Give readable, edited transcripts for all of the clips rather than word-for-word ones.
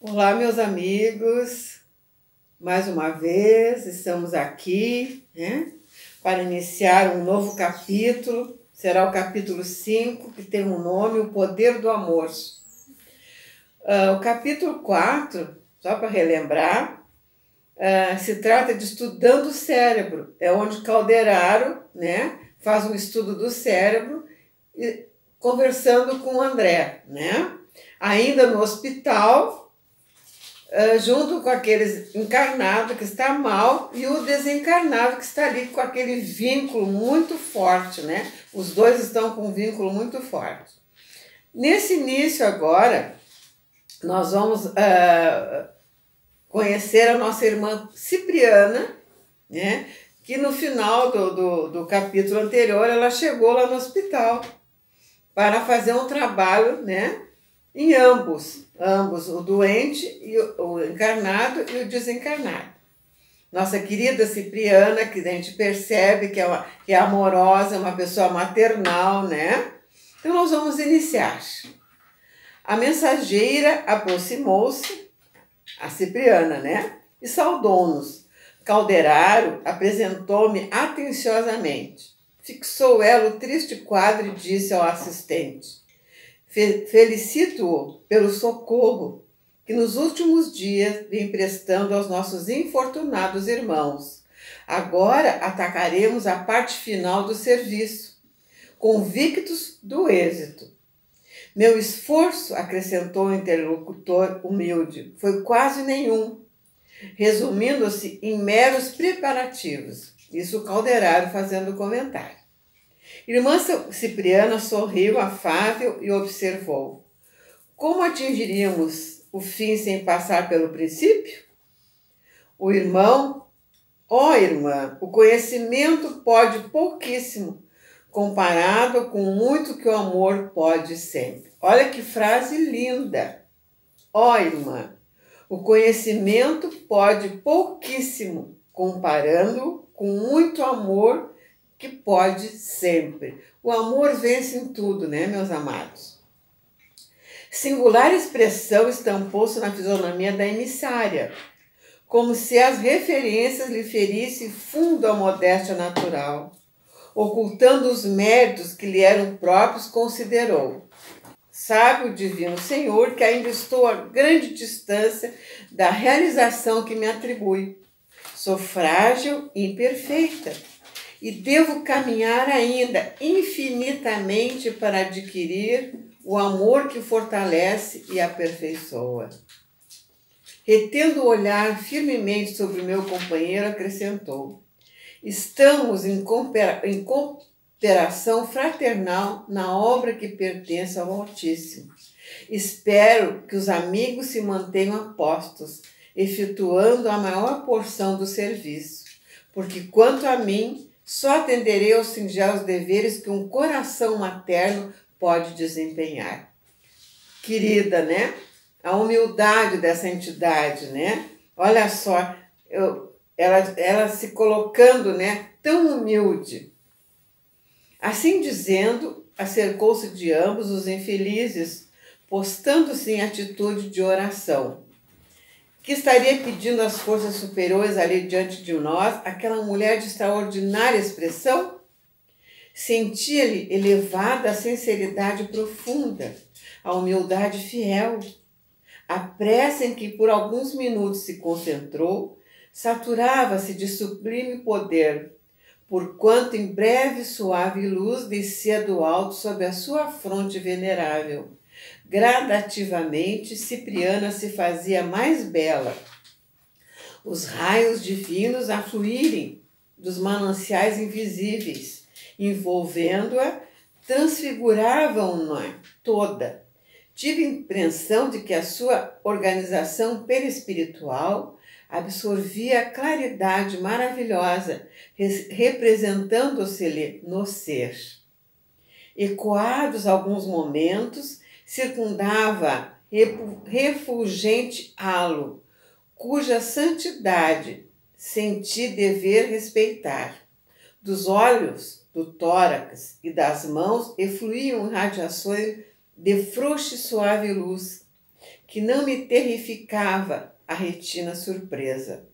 Olá, meus amigos, mais uma vez estamos aqui, para iniciar um novo capítulo. Será o capítulo 5, que tem um nome, O Poder do Amor. O capítulo 4, só para relembrar, se trata de estudando o cérebro. É onde Calderaro, faz um estudo do cérebro, conversando com o André, ainda no hospital, junto com aqueles encarnado que está mal e o desencarnado que está ali com aquele vínculo muito forte, Os dois estão com um vínculo muito forte. Nesse início agora, nós vamos conhecer a nossa irmã Cipriana, que no final do capítulo anterior ela chegou lá no hospital para fazer um trabalho, em ambos, o doente, e o encarnado e o desencarnado. Nossa querida Cipriana, que a gente percebe que é amorosa, é uma pessoa maternal, Então nós vamos iniciar. A mensageira aproximou-se, a Cipriana, e saudou-nos. Calderaro apresentou-me atenciosamente. Fixou ela o triste quadro e disse ao assistente: felicito-o pelo socorro que nos últimos dias vem prestando aos nossos infortunados irmãos. Agora atacaremos a parte final do serviço, convictos do êxito. Meu esforço, acrescentou o interlocutor humilde, foi quase nenhum, resumindo-se em meros preparativos. Isso Calderaro fazendo comentário. Irmã Cipriana sorriu afável e observou: como atingiríamos o fim sem passar pelo princípio? O irmão: irmã, o conhecimento pode pouquíssimo, comparado com muito que o amor pode sempre. Olha que frase linda! Irmã, o conhecimento pode pouquíssimo, comparando com muito amor que pode sempre. O amor vence em tudo, meus amados? Singular expressão estampou-se na fisionomia da emissária, como se as referências lhe ferissem fundo à modéstia natural. Ocultando os méritos que lhe eram próprios, considerou: sabe o divino Senhor que ainda estou a grande distância da realização que me atribui. Sou frágil e imperfeita, e devo caminhar ainda infinitamente para adquirir o amor que fortalece e aperfeiçoa. Retendo o olhar firmemente sobre o meu companheiro, acrescentou: estamos em cooperação fraternal na obra que pertence ao Altíssimo. Espero que os amigos se mantenham a postos, efetuando a maior porção do serviço, porque quanto a mim, só atenderei aos singelos deveres que um coração materno pode desempenhar. Querida, A humildade dessa entidade, Olha só, ela se colocando, tão humilde. Assim dizendo, acercou-se de ambos os infelizes, postando-se em atitude de oração. Que estaria pedindo às forças superiores ali diante de nós aquela mulher de extraordinária expressão? Sentia-lhe elevada a sinceridade profunda, a humildade fiel. A pressa em que por alguns minutos se concentrou saturava-se de sublime poder, porquanto em breve suave luz descia do alto sobre a sua fronte venerável. Gradativamente, Cipriana se fazia mais bela. Os raios divinos a fluírem dos mananciais invisíveis, envolvendo-a, transfiguravam-na toda. Tive a impressão de que a sua organização perispiritual absorvia a claridade maravilhosa, representando-se-lhe no ser. Ecoados alguns momentos, circundava refulgente halo, cuja santidade senti dever respeitar. Dos olhos, do tórax e das mãos efluíam radiações de frouxa e suave luz, que não me terrificava a retina surpresa.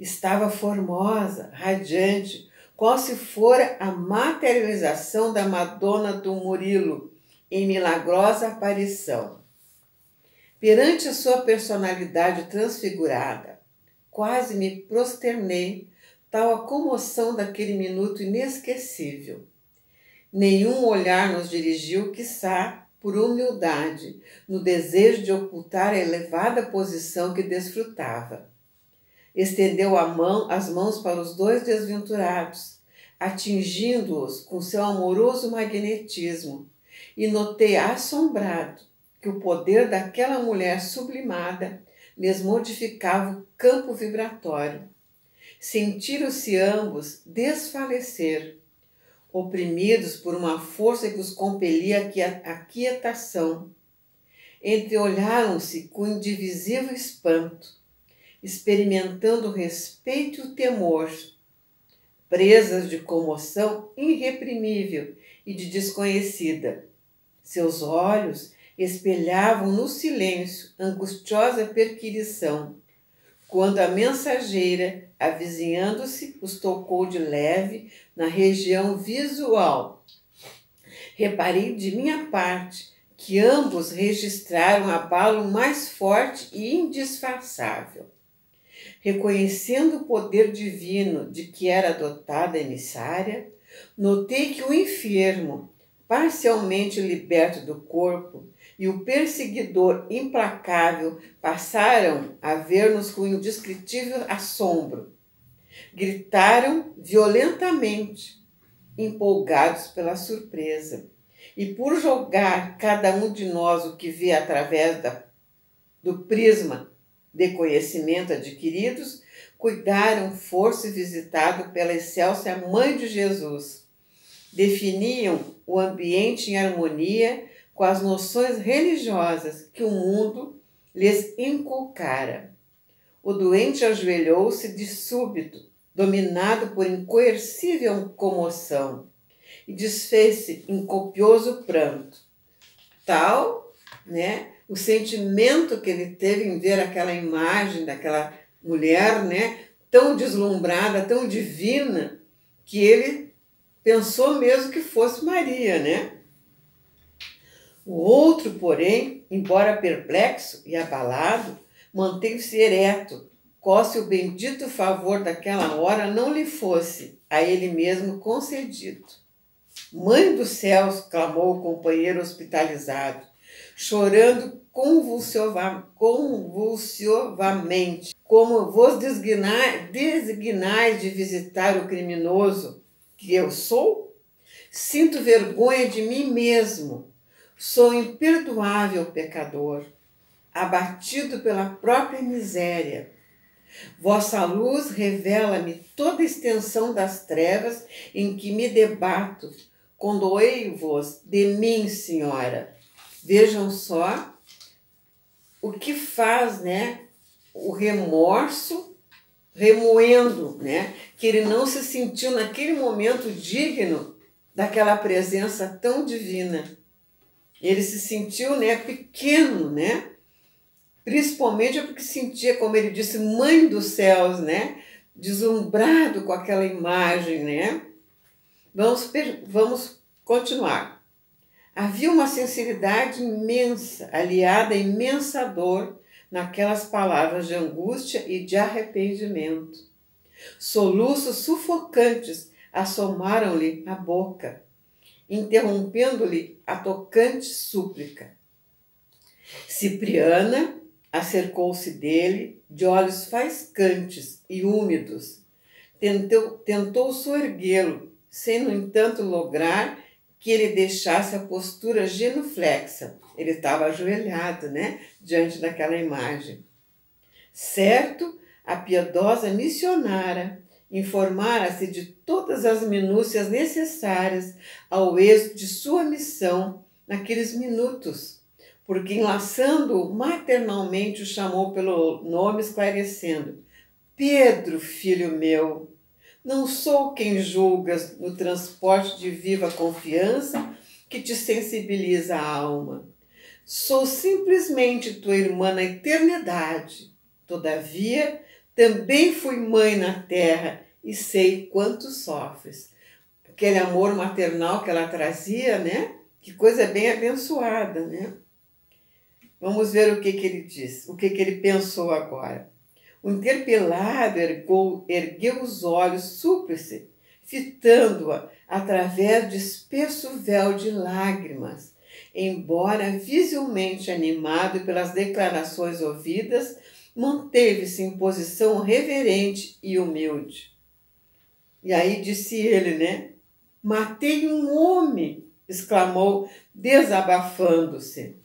Estava formosa, radiante, qual se fora a materialização da Madonna do Murilo, em milagrosa aparição. Perante a sua personalidade transfigurada, quase me prosternei, tal a comoção daquele minuto inesquecível. Nenhum olhar nos dirigiu, quiçá, por humildade, no desejo de ocultar a elevada posição que desfrutava. Estendeu as mãos para os dois desventurados, atingindo-os com seu amoroso magnetismo, e notei assombrado que o poder daquela mulher sublimada lhes modificava o campo vibratório. Sentiram-se ambos desfalecer, oprimidos por uma força que os compelia à quietação. Entreolharam-se com indivisível espanto, experimentando o respeito e o temor, presas de comoção irreprimível e de desconhecida. Seus olhos espelhavam no silêncio angustiosa perquirição, quando a mensageira, avizinhando-se, os tocou de leve na região visual. Reparei de minha parte que ambos registraram abalo mais forte e indisfarçável. Reconhecendo o poder divino de que era dotada a emissária, notei que o enfermo, parcialmente liberto do corpo, e o perseguidor implacável passaram a ver-nos com indescritível assombro. Gritaram violentamente, empolgados pela surpresa, e por julgar cada um de nós o que vê através do prisma de conhecimento adquiridos, cuidaram força visitado pela excelsa Mãe de Jesus. Definiam o ambiente em harmonia com as noções religiosas que o mundo lhes inculcara. O doente ajoelhou-se de súbito, dominado por incoercível comoção, e desfez-se em copioso pranto. Tal, o sentimento que ele teve em ver aquela imagem daquela mulher, tão deslumbrada, tão divina, que ele pensou mesmo que fosse Maria, O outro, porém, embora perplexo e abalado, manteve-se ereto, qual se o bendito favor daquela hora não lhe fosse a ele mesmo concedido. Mãe dos céus, clamou o companheiro hospitalizado, chorando convulsivamente, como vos designais de visitar o criminoso que eu sou? Sinto vergonha de mim mesmo. Sou imperdoável pecador, abatido pela própria miséria. Vossa luz revela-me toda a extensão das trevas em que me debato. Condoei-vos de mim, Senhora. Vejam só o que faz, o remorso remoendo, que ele não se sentiu naquele momento digno daquela presença tão divina. Ele se sentiu, pequeno, Principalmente porque sentia, como ele disse, Mãe dos céus, deslumbrado com aquela imagem, Vamos continuar. Havia uma sinceridade imensa, aliada a imensa dor, naquelas palavras de angústia e de arrependimento. Soluços sufocantes assomaram-lhe a boca, interrompendo-lhe a tocante súplica. Cipriana acercou-se dele, de olhos faiscantes e úmidos. Tentou soerguê-lo, sem, no entanto, lograr que ele deixasse a postura genuflexa. Ele estava ajoelhado, diante daquela imagem. Certo, a piedosa missionária informara-se de todas as minúcias necessárias ao êxito de sua missão naqueles minutos, porque, enlaçando-o maternalmente, o chamou pelo nome, esclarecendo: Pedro, filho meu, Não sou quem julgas no transporte de viva confiança que te sensibiliza a alma. Sou simplesmente tua irmã na eternidade. Todavia, também fui mãe na terra e sei quanto sofres. Aquele amor maternal que ela trazia, né? Que coisa bem abençoada, né? Vamos ver o que ele diz, o que ele pensou agora. O interpelado ergueu os olhos súplice, fitando-a através de espesso véu de lágrimas. Embora visivelmente animado pelas declarações ouvidas, manteve-se em posição reverente e humilde. E aí disse ele, né? Matei um homem, exclamou, desabafando-se.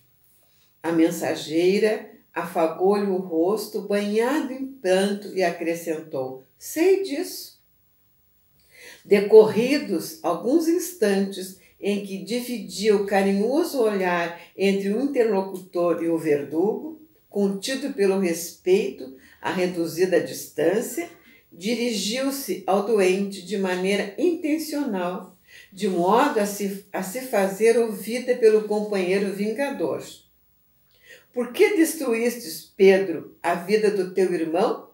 A mensageira afagou-lhe o rosto, banhado em pranto, e acrescentou: sei disso. Decorridos alguns instantes em que dividia o carinhoso olhar entre o interlocutor e o verdugo, contido pelo respeito à reduzida distância, dirigiu-se ao doente de maneira intencional, de modo a se fazer ouvida pelo companheiro vingador. Por que destruístes, Pedro, a vida do teu irmão?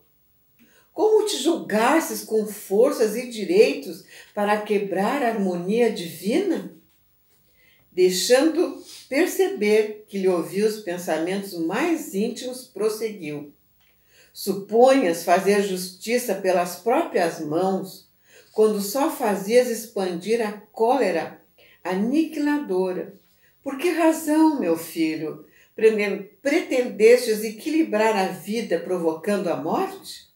Como te julgasses com forças e direitos para quebrar a harmonia divina? Deixando perceber que lhe ouvia os pensamentos mais íntimos, prosseguiu. Suponhas fazer justiça pelas próprias mãos, quando só fazias expandir a cólera aniquiladora. Por que razão, meu filho, pretendestes equilibrar a vida provocando a morte?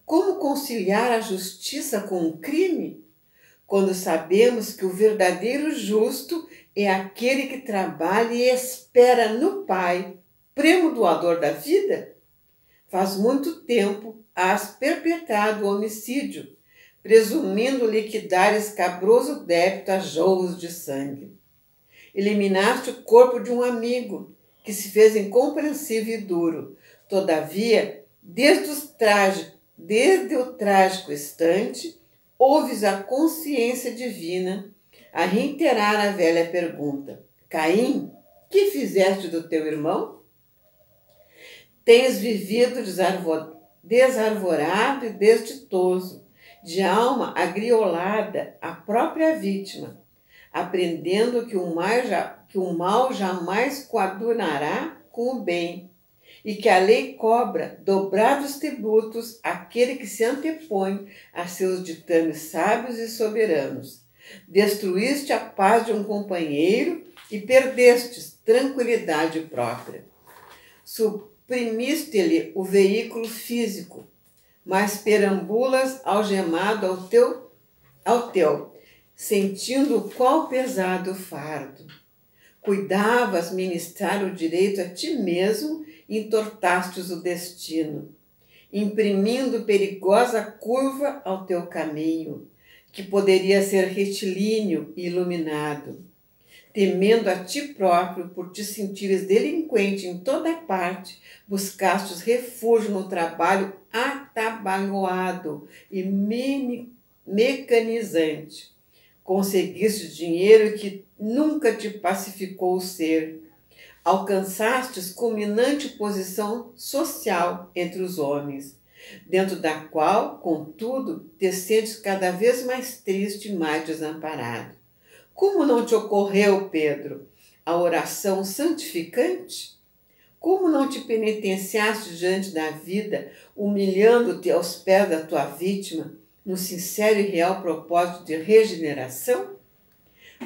Como conciliar a justiça com o crime? Quando sabemos que o verdadeiro justo é aquele que trabalha e espera no Pai, primo doador da vida? Faz muito tempo has perpetrado o homicídio, presumindo liquidar escabroso débito a jogos de sangue. Eliminaste o corpo de um amigo, que se fez incompreensível e duro. Todavia, desde o trágico instante, ouves a consciência divina a reiterar a velha pergunta: Caim, que fizeste do teu irmão? Tens vivido desarvorado e desditoso, de alma agriolada, a própria vítima, aprendendo que o mal jamais coadunará com o bem, e que a lei cobra dobrados tributos àquele que se antepõe a seus ditames sábios e soberanos. Destruíste a paz de um companheiro e perdestes tranquilidade própria. Suprimiste-lhe o veículo físico, mas perambulas algemado ao teu, sentindo qual pesado fardo. Cuidavas ministrar o direito a ti mesmo e entortastes o destino, imprimindo perigosa curva ao teu caminho, que poderia ser retilíneo e iluminado. Temendo a ti próprio por te sentires delinquente em toda parte, buscastes refúgio no trabalho atabalhoado e mecanizante. Conseguiste dinheiro que nunca te pacificou o ser. Alcançastes culminante posição social entre os homens, dentro da qual, contudo, te sentes cada vez mais triste e mais desamparado. Como não te ocorreu, Pedro, a oração santificante? Como não te penitenciaste diante da vida, humilhando-te aos pés da tua vítima, no sincero e real propósito de regeneração?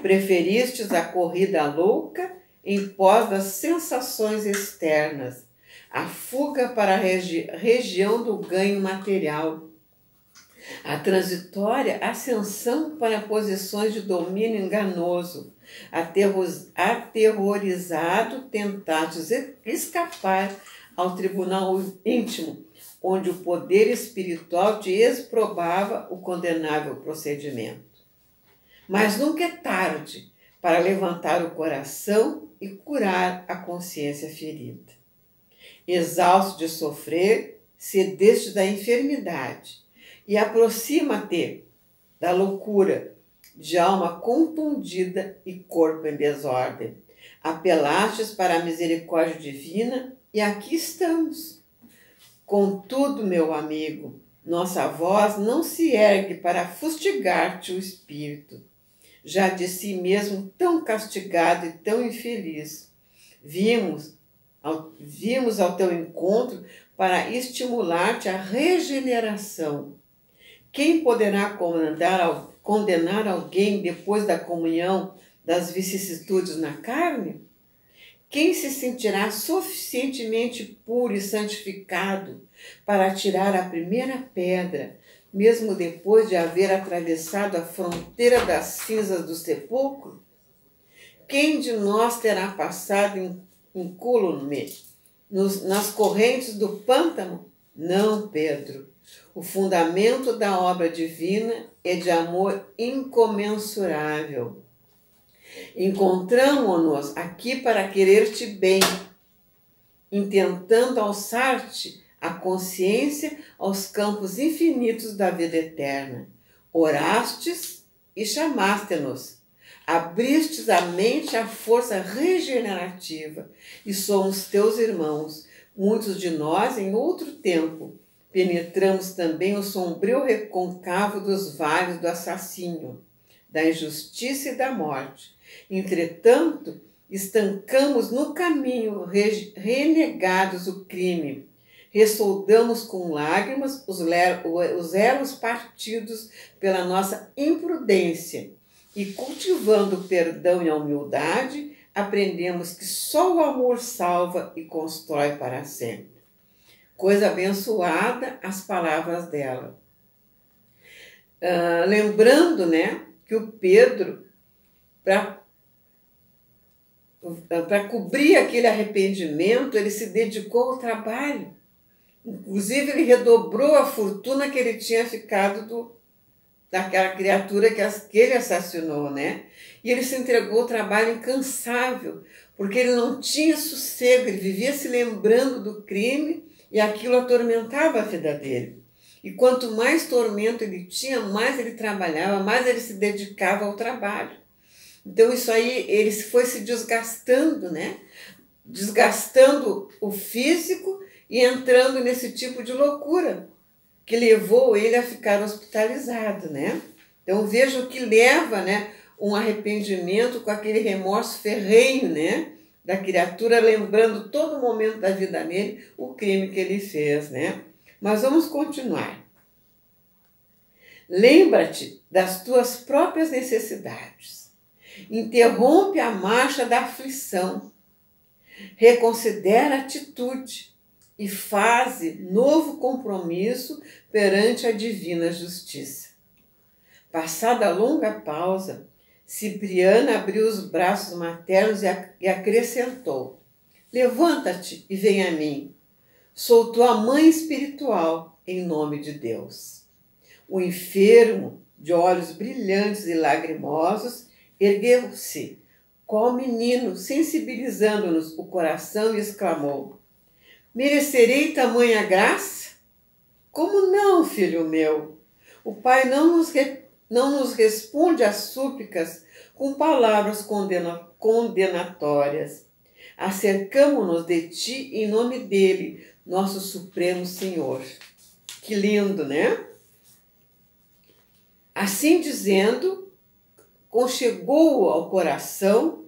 Preferistes a corrida louca em pós das sensações externas, a fuga para a região do ganho material, a transitória ascensão para posições de domínio enganoso. Aterrorizado, tentastes escapar ao tribunal íntimo, onde o poder espiritual te exprobava o condenável procedimento. Mas nunca é tarde para levantar o coração e curar a consciência ferida. Exausto de sofrer, cedeste da enfermidade e aproxima-te da loucura, de alma compungida e corpo em desordem. Apelastes para a misericórdia divina e aqui estamos. Contudo, meu amigo, nossa voz não se ergue para fustigar-te o espírito, já de si mesmo tão castigado e tão infeliz. Vimos ao teu encontro para estimular-te à regeneração. Quem poderá condenar alguém depois da comunhão das vicissitudes na carne? Quem se sentirá suficientemente puro e santificado para tirar a primeira pedra, mesmo depois de haver atravessado a fronteira das cinzas do sepulcro? Quem de nós terá passado incólume nas correntes do pântano? Não, Pedro. O fundamento da obra divina é de amor incomensurável. Encontramo-nos aqui para querer-te bem, intentando alçar-te a consciência aos campos infinitos da vida eterna. Orastes e chamaste-nos. Abristes a mente à força regenerativa e somos teus irmãos. Muitos de nós, em outro tempo, penetramos também o sombrio recôncavo dos vales do assassínio, da injustiça e da morte. Entretanto, estancamos no caminho, renegados o crime. Ressoldamos com lágrimas os elos partidos pela nossa imprudência e, cultivando o perdão e a humildade, aprendemos que só o amor salva e constrói para sempre. Coisa abençoada as palavras dela. Lembrando, né, que o Pedro, para cobrir aquele arrependimento, ele se dedicou ao trabalho. Inclusive, ele redobrou a fortuna que ele tinha ficado daquela criatura que ele assassinou, né? E ele se entregou ao trabalho incansável, porque ele não tinha sossego, ele vivia se lembrando do crime e aquilo atormentava a vida dele. E quanto mais tormento ele tinha, mais ele trabalhava, mais ele se dedicava ao trabalho. Então isso aí, ele foi se desgastando, né? Desgastando o físico e entrando nesse tipo de loucura, que levou ele a ficar hospitalizado, né? Então veja o que leva, né, um arrependimento com aquele remorso ferrenho, né, da criatura, lembrando todo momento da vida dele o crime que ele fez, né? Mas vamos continuar. Lembra-te das tuas próprias necessidades. Interrompe a marcha da aflição. Reconsidera a atitude e faze novo compromisso perante a divina justiça. Passada a longa pausa, Cipriana abriu os braços maternos e acrescentou: levanta-te e vem a mim. Sou tua mãe espiritual, em nome de Deus. O enfermo, de olhos brilhantes e lagrimosos, ergueu-se, qual menino, sensibilizando-nos o coração, e exclamou: merecerei tamanha graça? Como não, filho meu? O Pai não nos responde às súplicas com palavras condenatórias. Acercamo-nos de ti em nome dele, nosso Supremo Senhor. Que lindo, né? Assim dizendo, conchegou-o ao coração,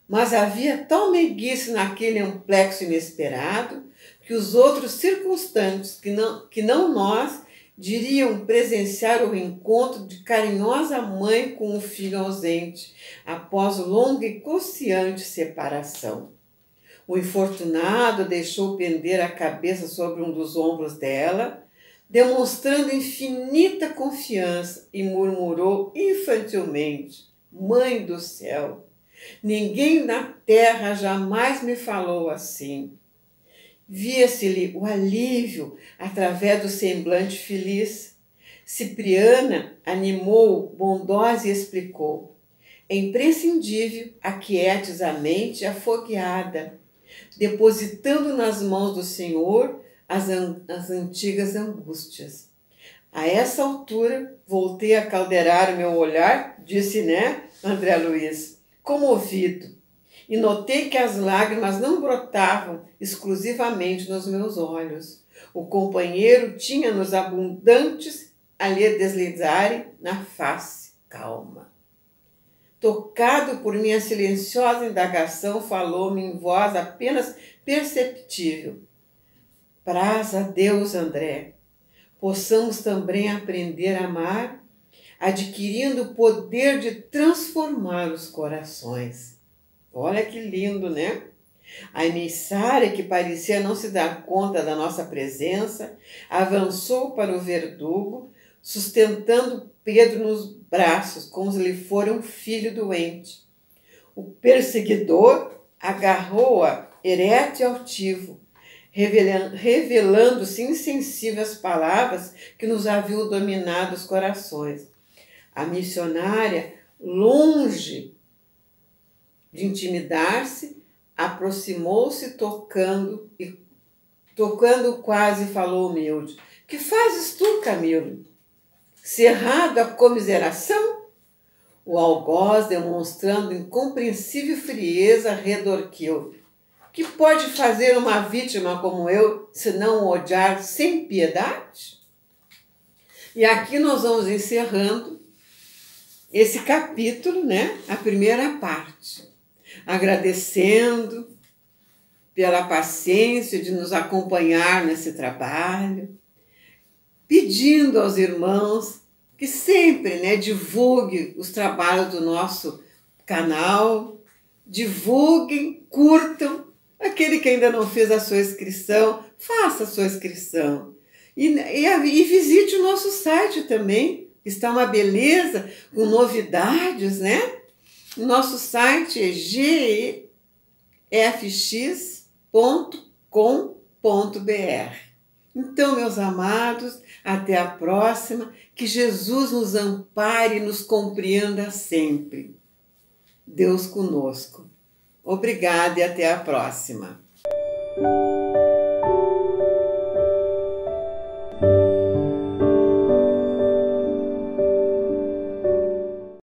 mas havia tal meiguice naquele amplexo inesperado que os outros circunstantes, que não nós, diriam presenciar o reencontro de carinhosa mãe com o filho ausente, após longa e cruciante separação. O infortunado deixou pender a cabeça sobre um dos ombros dela, demonstrando infinita confiança, e murmurou infantilmente: Mãe do céu, ninguém na terra jamais me falou assim. Via-se-lhe o alívio através do semblante feliz. Cipriana animou-o, bondosa, e explicou: é imprescindível aquietes a mente afogueada, depositando nas mãos do Senhor as antigas angústias. A essa altura, voltei a caldeirar o meu olhar, disse, né, André Luiz, comovido, e notei que as lágrimas não brotavam exclusivamente nos meus olhos. O companheiro tinha-nos abundantes a lhe deslizarem na face calma. Tocado por minha silenciosa indagação, falou-me em voz apenas perceptível. Praz a Deus, André, possamos também aprender a amar, adquirindo o poder de transformar os corações. Olha que lindo, né? A emissária, que parecia não se dar conta da nossa presença, avançou para o verdugo, sustentando Pedro nos braços, como se ele fora um filho doente. O perseguidor agarrou-a ereta e altivo, revelando-se insensível às palavras que nos haviam dominado os corações. A missionária, longe de intimidar-se, aproximou-se tocando quase falou humilde. Que fazes tu, Camilo? Cerrado a comiseração? O algoz, demonstrando incompreensível frieza, redorquiu. Que pode fazer uma vítima como eu, senão odiar sem piedade? E aqui nós vamos encerrando esse capítulo, né? A primeira parte. Agradecendo pela paciência de nos acompanhar nesse trabalho, pedindo aos irmãos que sempre, né, divulguem os trabalhos do nosso canal, divulguem, curtam. Aquele que ainda não fez a sua inscrição, faça a sua inscrição. E visite o nosso site também, está uma beleza, com novidades, né? O nosso site é gefx.com.br. Então, meus amados, até a próxima. Que Jesus nos ampare e nos compreenda sempre. Deus conosco. Obrigada e até a próxima.